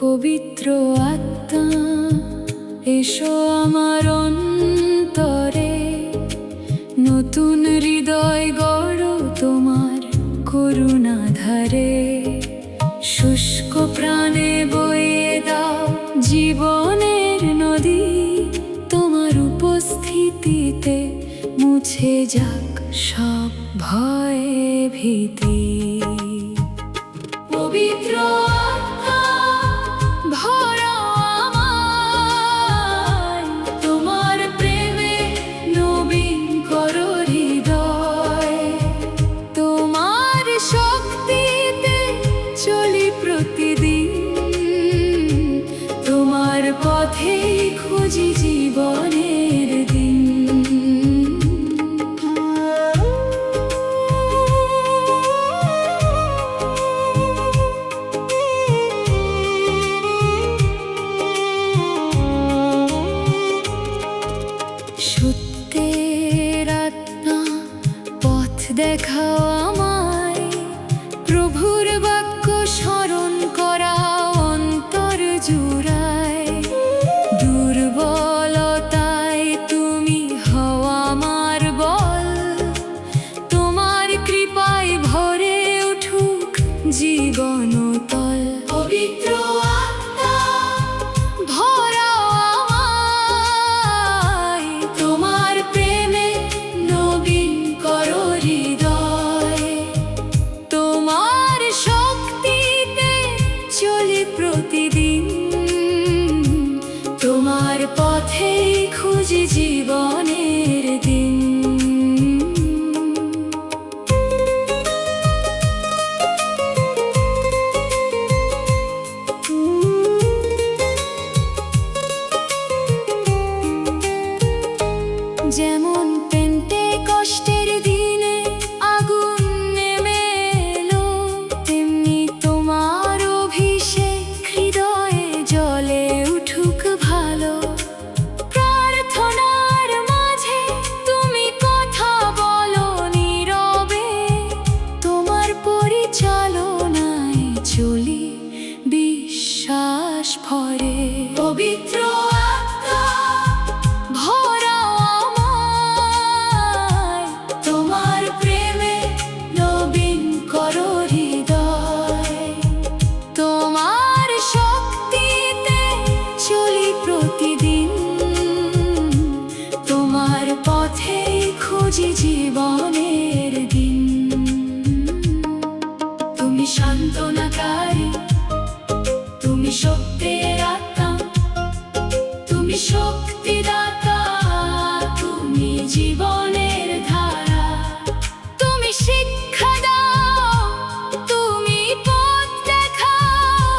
পবিত্র আত্মা এসো আমার অন্তরে, নতুন হৃদয় গড়ো তোমার করুণা ধারে। শুষ্ক প্রাণে বয়ে দাও জীবনের নদী, তোমার উপস্থিতিতে মুছে যাক সব ভয় ভীতি। পবিত্র পথে খুঁজি জীবনের দিন। সত্যের আত্মা পথ দেখাও আমায়, প্রভুর বাক্য স্মরণ করাও অন্তর জুড়ায়। দুর্বলতায় তুমি হও আমার বল, তোমার কৃপায় ভরে উঠুক জীবন তল। পবিত্র আত্মা ভরাও আমায়, তোমার প্রেমে নবীন করো হৃদয়। তোমার শক্তিতে চলি প্রতিদিন, তোমার পথে খুঁজি জীবনের দিন। যেমন পেন্টেকস্টের দিনে আগুন নেমে এলো, তেমনি তোমার অভিষেক হৃদয়ে জ্বলে উঠুক ভালো। প্রার্থনার মাঝে তুমি কথা বলো নীরবে, তোমার পরিচালনায় চলি বিশ্বাস ভরে। পবিত্র আত্মা ভরাও আমায়, তোমার প্রেমে নবীন করো হৃদয়। তোমার শক্তিতে চলি প্রতিদিন, তোমার পথে খুঁজি জীবনের দিন। তুমি সান্ত্বনাকারী, তুমি সত্যের আত্মা, তুমি শক্তিদাতা, তুমি জীবনের ধারা। তুমি শিক্ষা দাও, তুমি পথ দেখাও,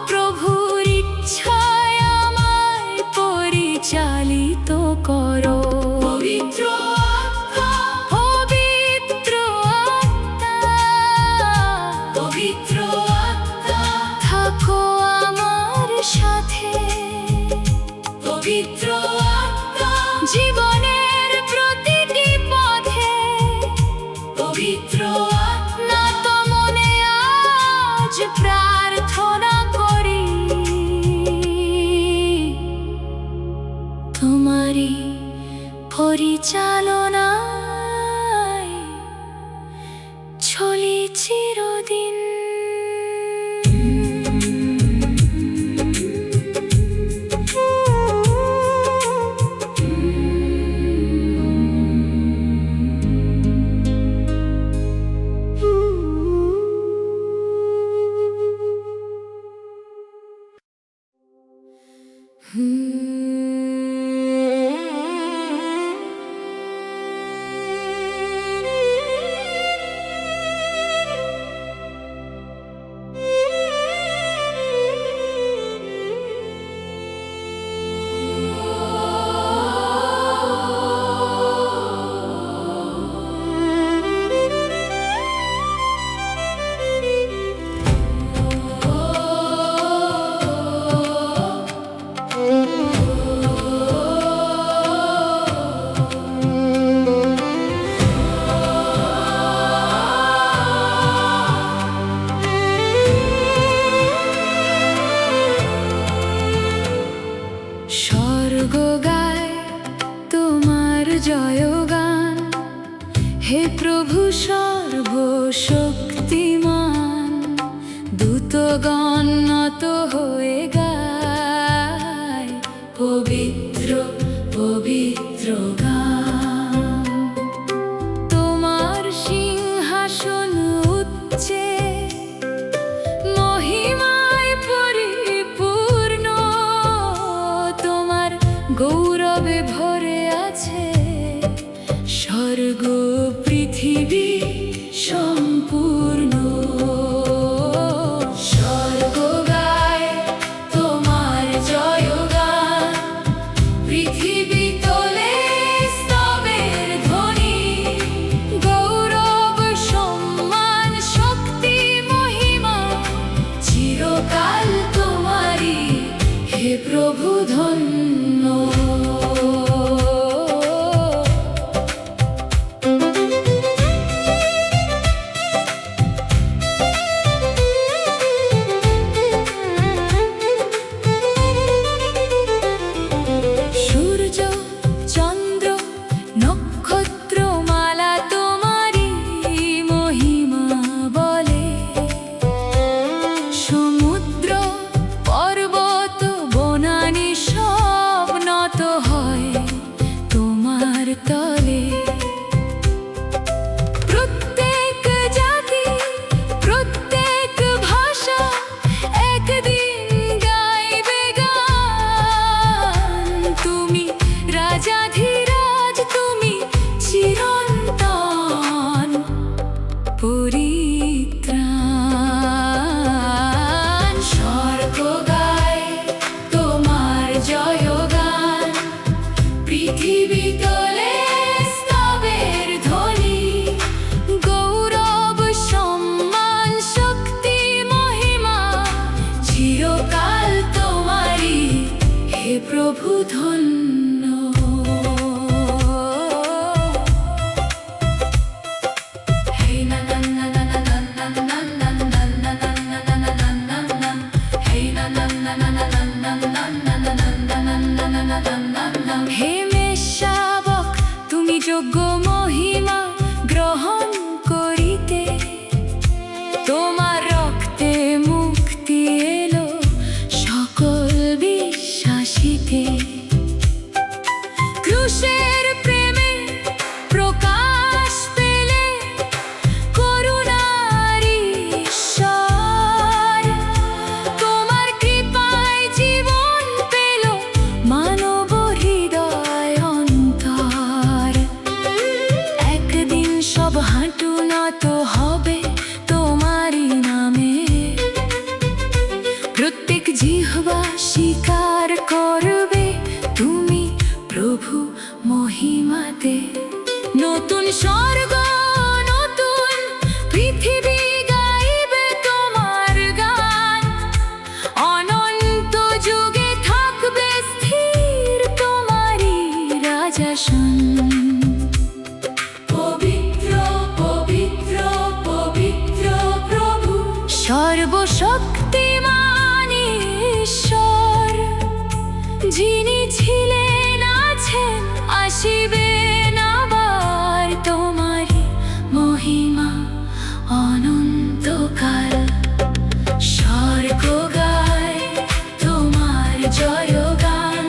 প্রভুর ইচ্ছায় আমায় পরিচালিত করো। পবিত্র আত্মা, পবিত্র আত্মা, পবিত্র আত্মা থাকো আমার সাথে। পবিত্র আত্মা জীবনের প্রতিটি পথে। পবিত্র আত্মা তো মনে আজ প্রার্থনা করি, তোমারই পরিচালনায় চলি চিরদিন। ভক্তগণ নত হয়ে গায় পবিত্র পবিত্র গান। তোমার সিংহাসন উচ্চে মহিমায় পরিপূর্ণ, তোমার গৌরবে ভরে আছে স্বর্গ পৃথিবী সম্পূর্ণ। স্বর্গ গায় তোমার জয়গান, পৃথিবী তোলে স্তবের ধ্বনি। গৌরব সম্মান শক্তি মহিমা চিরকাল তোমারই, হে প্রভু ধন্য। তলে প্রত্যেক জাতি প্রত্যেক ভাষা একদিন গাইবে গান। তুমি রাজাধিরাজ, তুমি চিরন্তন পরিত্রাণ। স্বর্গ গায় তোমার জয়গান, পৃথিবী তোলে স্তবের ধ্বনি। গৌরব সম্মান শক্তি মহিমা চিরকাল তোমারই, হে প্রভু ধন্য। হে না না না না না না না না না না না না না না না, হে না না না না না না না না না না না। হে মেষশাবক, তুমি যোগ্য মহিমা গ্রহণ করিতে। তোমার রক্তে মুক্তি এলো সকল বিশ্বাসীতে। ক্রুশের প্রেমে প্রকাশ পেলে করুণার ঈশ্বর। তোমার কৃপায় জীবন পেল মানব হৃদয় অন্তর। একদিন সব হাঁটু নত হবে তোমারই নামে, প্রত্যেক জিহ্বা স্বীকার করবে তুমি প্রভু মহিমাতে। নতুন স্বর্গ নতুন পৃথিবী গাইবে তোমার গান। অনন্ত যুগে থাকবে স্থির তোমারই রাজাসন। পবিত্র পবিত্র পবিত্র প্রভু সর্বশক্তিমান ঈশ্বর। যিনি ছিলেন আছেন আসিবেন আবার, তোমারই মহিমা অনন্তকাল। স্বর্গ গায় তোমার জয়গান,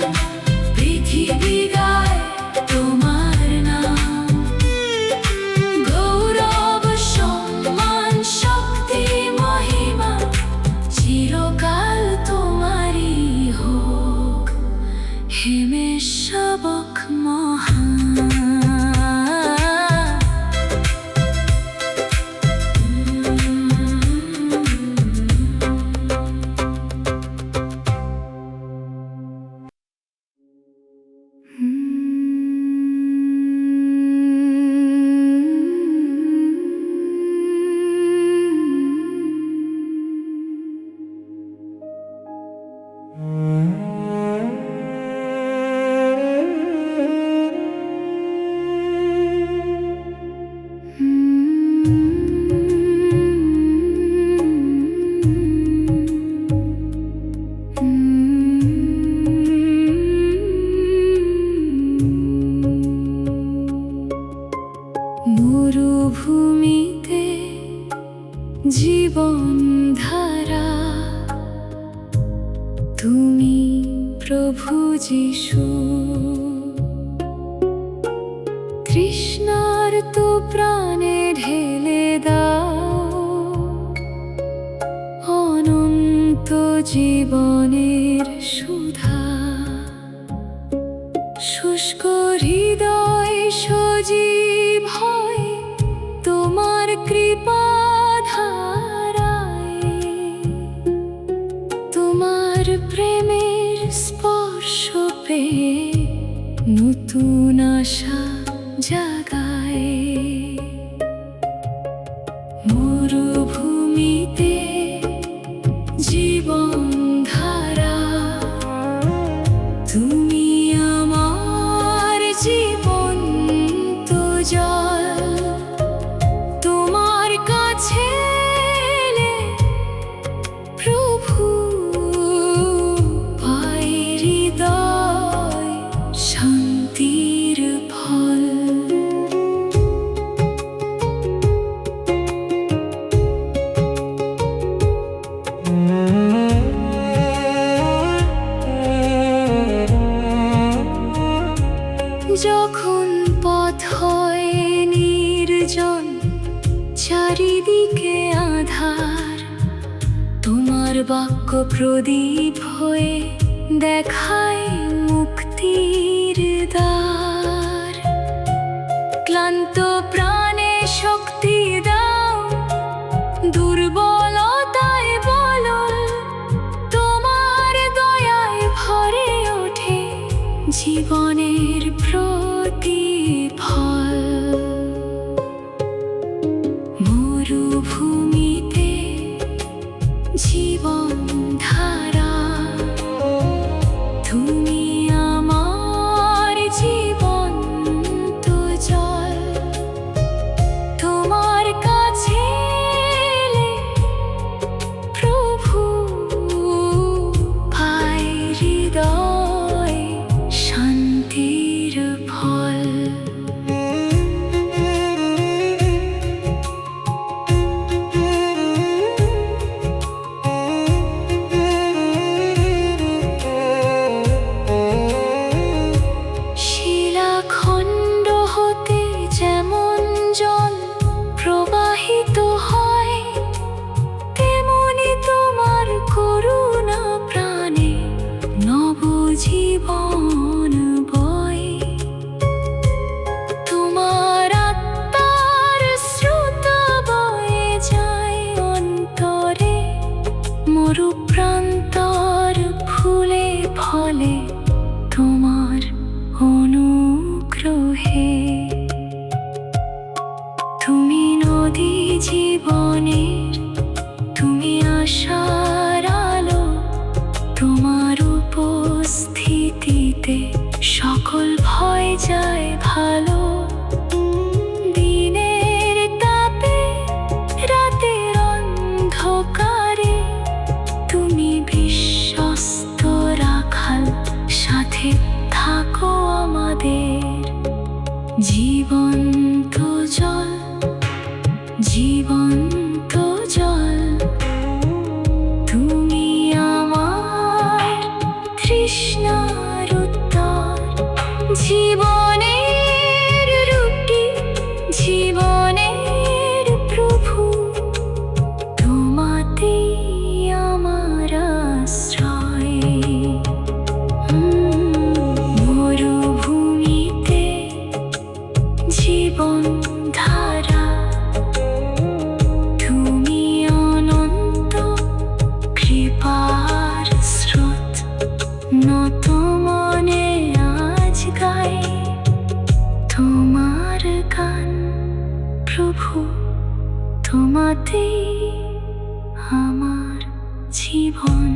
পৃথিবী গায় তোমার নাম। গৌরব সম্মান শক্তি মহিমা চিরকাল তোমারই হোক, হে মেষশাবক মহান। মরুভূমিতে জীবন ধারা প্রভু যিশু। তৃষ্ণার তো প্রাণে ঢেলে দাও অনন্ত জীবনের সুধা। শুষ্ক হৃদয় সজীব হয় তোমার কৃপা ধারায়। তোমার প্রেমের স্পর্শ পেয়ে নতুন আশা জাগায়। মরুভূমিতে জীবন ধারা, তুমি আমার জীবন্ত জল। তোমার কাছে এলে প্রভু পাই হৃদয় শান্তির ফল। যখন পথ হয় নির্জন, চারিদিকে আধার, তোমার বাক্য প্রদীপ হয়ে দেখায় মুক্তির দ্বার। ক্লান্ত প্রাণে শক্তি দাও, দুর্বলতায় বলল তোমার দয়ায় ভরে ওঠে জীবনের প্রতিফল। মরুভূমিতে জীবন ধারা, তুমি আমার জীবন্ত জল। তোমার কাছে এলে প্রভু পাই হৃদয় শান্তির ফল। শিলাখণ্ড হতে যেমন জল প্রবাহিত হয়, তেমনি তোমার করুণা প্রাণে নবজীবন বয়। তোমার আত্মার স্রোত বয়ে যায় অন্তরে, মরুপ্রান্তর ফুলে ফলে তোমার অনুগ্রহে। তুমি নদী জীবনের, তুমি আশার আলো। তোমার উপস্থিতিতে সকল ভয় যায় ভালো। দিনের তাপে রাতের অন্ধকারে তুমি বিশ্বস্ত রাখাল, সাথে থাকো আমাদের। জীবন্ত জল, জীবন্ত জল, তুমি আমার তৃষ্ণার উত্তর। জীবনের রুটি, জীবনের প্রভু, তোমাতেই আমার আশ্রয়। মরুভূমিতে জীবন ধারা, তুমি অনন্ত কৃপার স্রোত। নত মনে আজ গাই তোমার গান প্রভু, তোমাতেই আমার জীবন।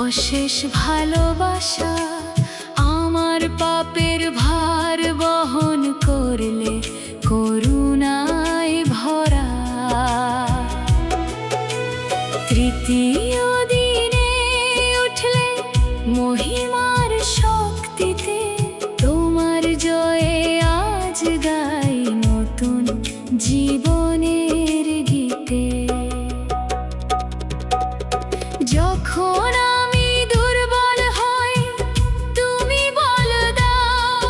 অশেষ ভালোবাসা আমার পাপের ভার বহন করলে করুণায় ভরা। তৃতীয় দিনে উঠলে মহিমার শক্তিতে তোমার জয়ে আজ গাই নতুন জীবনের গীতে। যখন আমি দুর্বল হই তুমি বল দাও,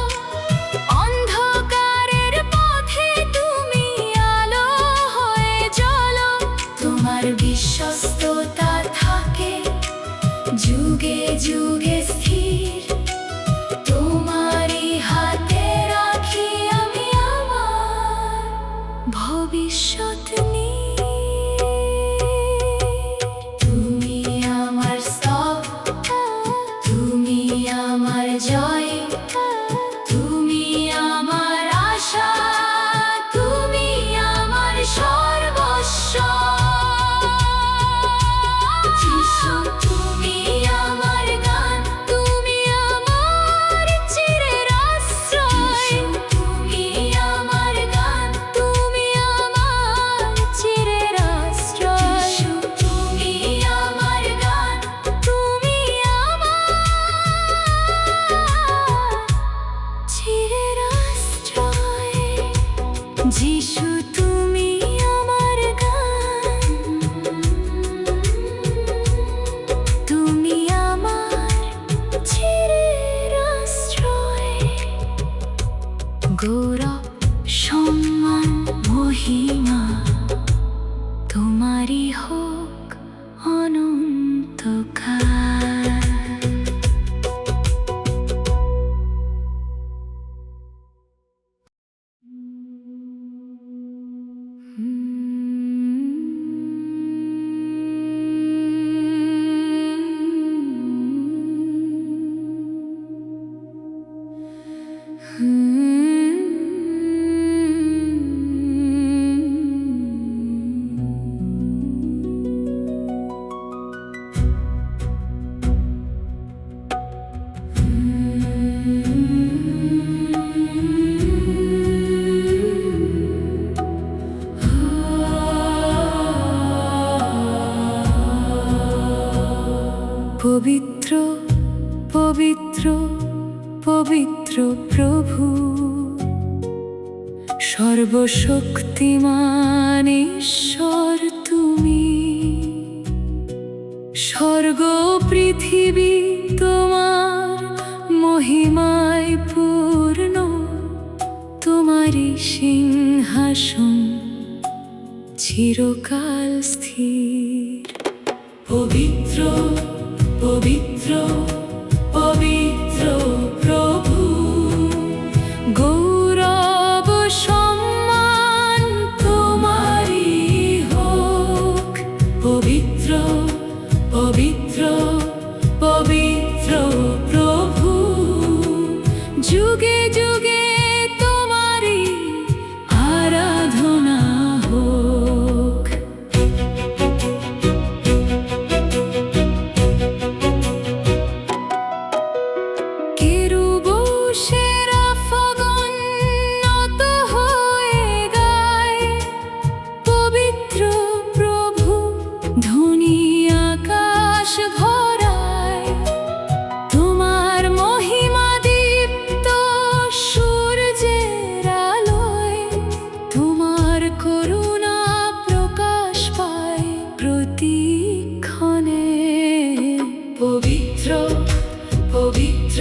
অন্ধকারের পথে তুমি আলো হয়ে জ্বলো। তোমার বিশ্বস্ততা থাকে যুগে যুগে স্থির, তোমারই হাতে রাখি আমি আমার ভবিষ্যৎ নিয়ে। তুমি আমার সব, তুমি আমার জয়, তুমি আমার আশা, তুমি আমার সর্বস্ব। যিশু তুমি আমার গান, তুমি আমার চিরের আশ্রয়। তুমি আমার গান, তুমি আমার চিরের আশ্রয়। তুমি আমার গান, তুমি আমার চিরের আশ্রয়। যিশু তুমি আমার গান, তুমি আমার চিরের আশ্রয়। গৌরব সম্মান মহিমা তোমারই হোক অনন্তকাল। পবিত্র পবিত্র পবিত্র প্রভু, সর্বশক্তিমান ঈশ্বর তুমি। স্বর্গ পৃথিবী তোমার মহিমায় পূর্ণ, তোমারই সিংহাসন চিরকাল স্থির। পবিত্র পবিত্র পবিত্র প্রভু, গৌরব সম্মান তোমারই হোক। পবিত্র পবিত্র পবিত্র প্রভু, যুগে যুগে তোমারই আরাধনা হোক। পবিত্র পবিত্র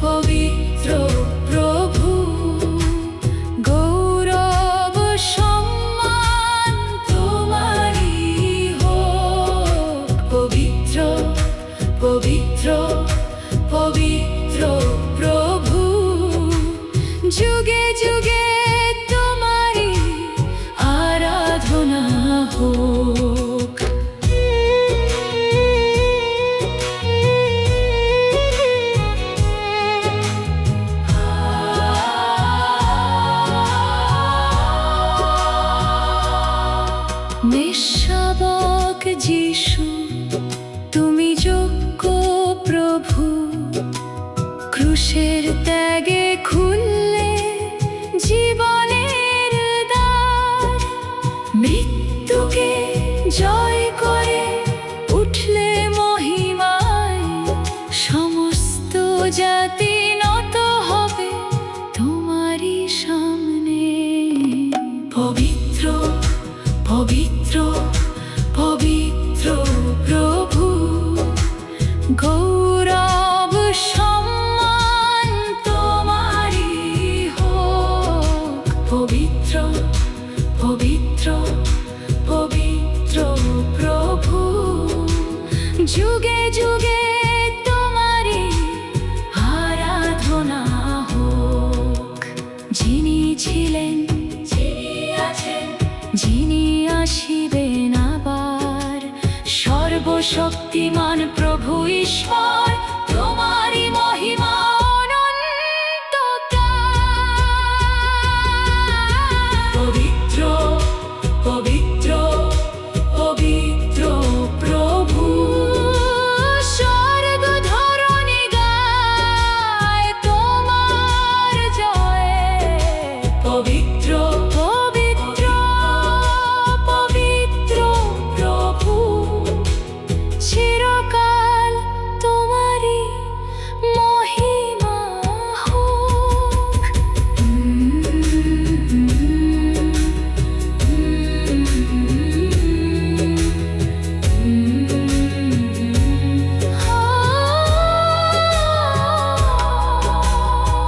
পবিত্র প্রভু, গৌরব সম্মান তোমারই হোক। পবিত্র পবিত্র পবিত্র প্রভু, যুগে যুগে তোমারই আরাধনা হোক। নিঃস্বাবক যিশু তুমি যোগ্য ক্রুশের ত্যাগে খুললে জীবনের দ্বার, মৃত্যুকে জয় করে উঠলে মহিমায়, সমস্ত জাতি নত হবে তোমারই সামনে। পবিত্র পবিত্র পবিত্র প্রভু, গৌরব সম্মান তোমারই হোক। পবিত্র পবিত্র পবিত্র প্রভু, যুগে যুগে তোমারই আরাধনা হোক। যিনি ছিলেন, যিনি আছেন, যিনি আসিবেন আবার, সর্বশক্তিমান প্রভু ঈশ্বর, তোমারই মহিমা অনন্তকাল। পবিত্র পবিত্র পবিত্র প্রভু, স্বর্গ ধরণী গায় তোমার জয়। পবিত্র পবিত্র পবিত্র প্রভু, চিরকাল তোমারই মহিমা হোক।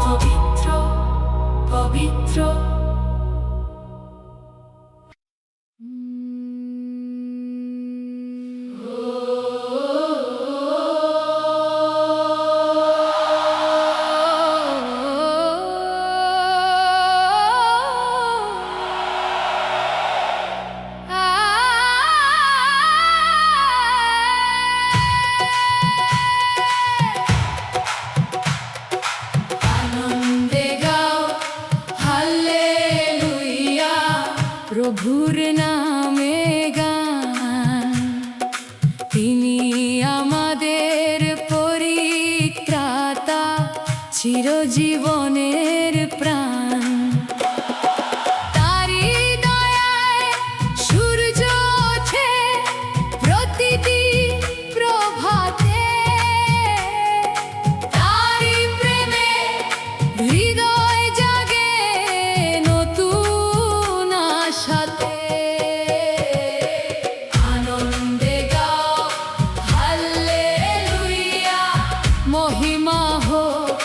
পবিত্র পবিত্র আনন্দে গাও হাল্লেলুয়া, প্রভুর নামে গান। তিনি আমাদের পরিত্রাতা, চিরজীবনের প্রাণ। তারি দয়ায় সূর্য ওঠে প্রতিদিন প্রভাতে, তারি প্রেমে হৃদয় জাগে নতুন আশাতে। আনন্দে গাও হাল্লেলুয়া, মহিমা হোক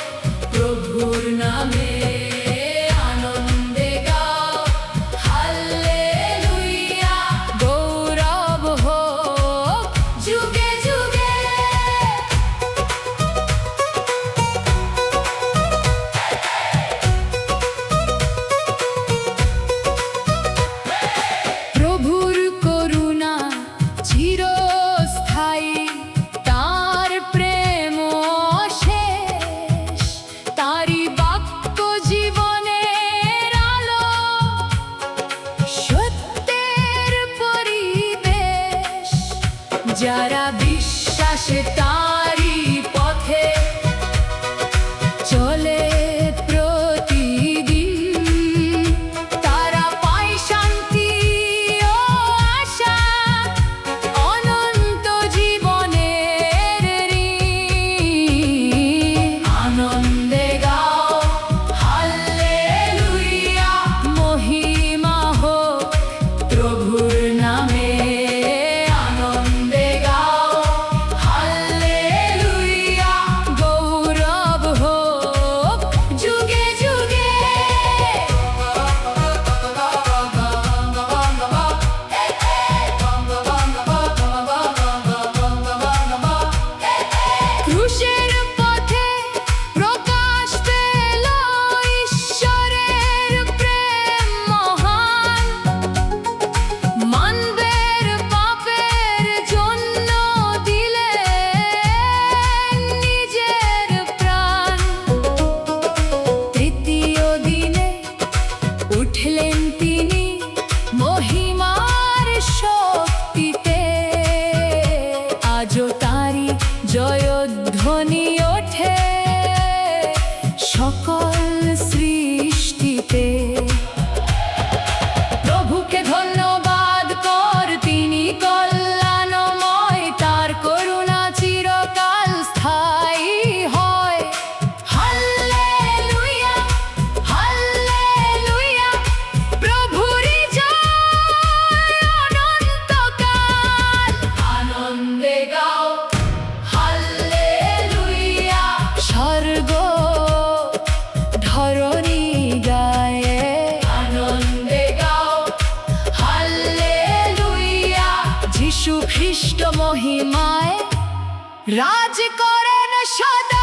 প্রভুর নামে। আনন্দে গাও হাল্লেলুয়া, গৌরব হোক যুগে যুগে। প্রভুর করুণা চিরস্থায়ী, তার প্রেম অশেষ, তারি বাক্য জীবনের আলো, সত্যের পরিবেশ। যারা বিশ্বাসে তারি পথে চলে প্রতিদিন, তারা পায় শান্তি ও আশা, অনন্ত জীবনের ঋণ। আনন্দে গাও হাল্লেলুয়া, মহিমা হোক প্রভুর নামে। আনন্দে গাও হাল্লেলুয়া, গৌরব হোক যুগে যুগে। ক্রুশের পথে প্রকাশ পেল ঈশ্বরের প্রেম মহান, মানবের পাপের জন্য দিলেন নিজের প্রাণ। তৃতীয় দিনে উঠলেন তিনি মহিমার শক্তিতে, আজও তারি জয়ধ্বনি ওঠে রাজ করেন সদা।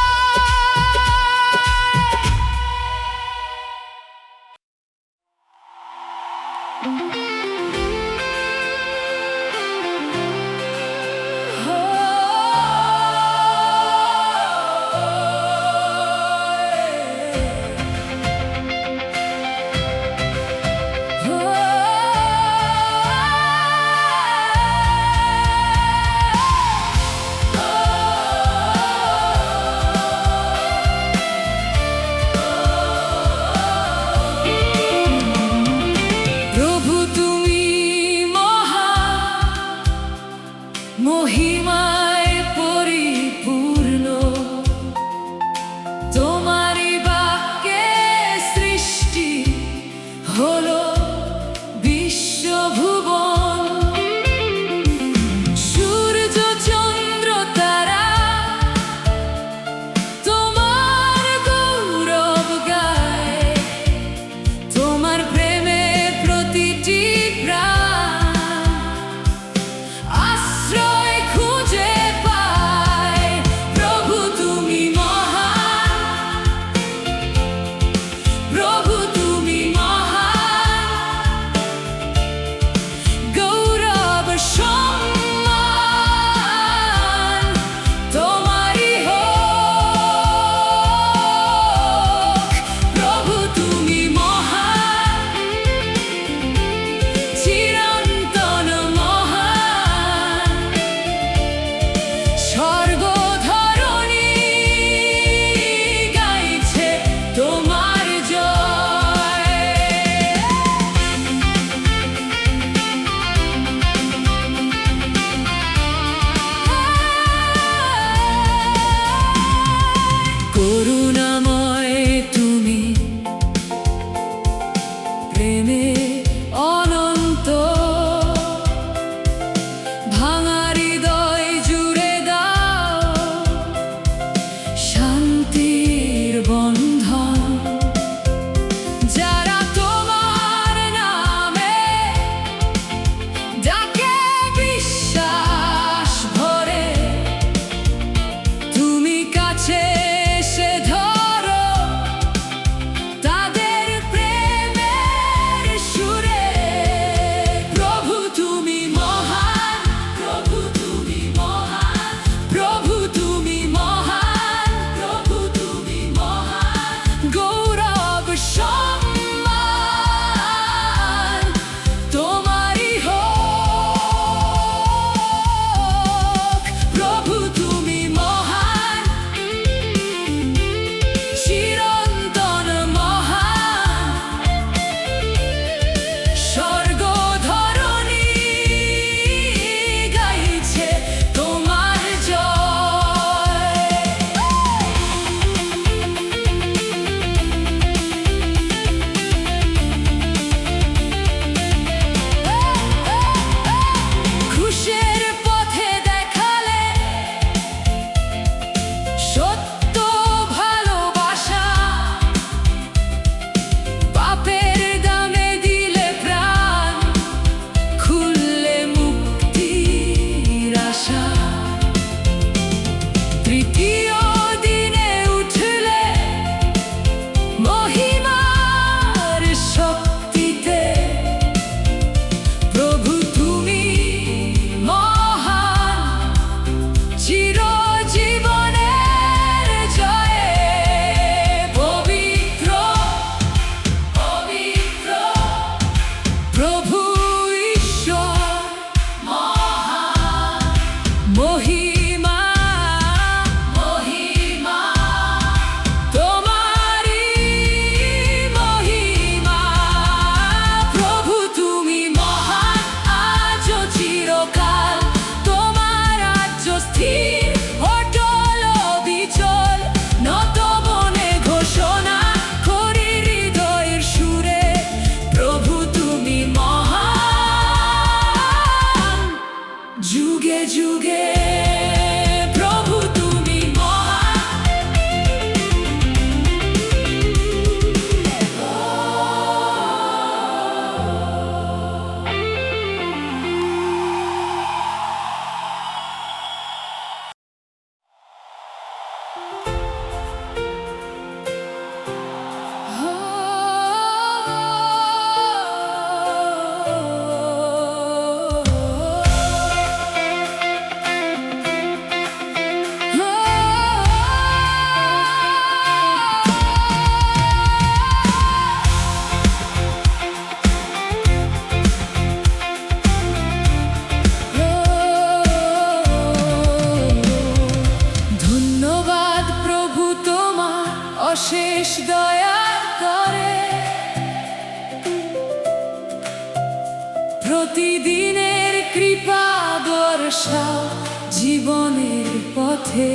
অশেষ দয়া করে। প্রতিদিনের কৃপা বর্ষা জীবনের পথে।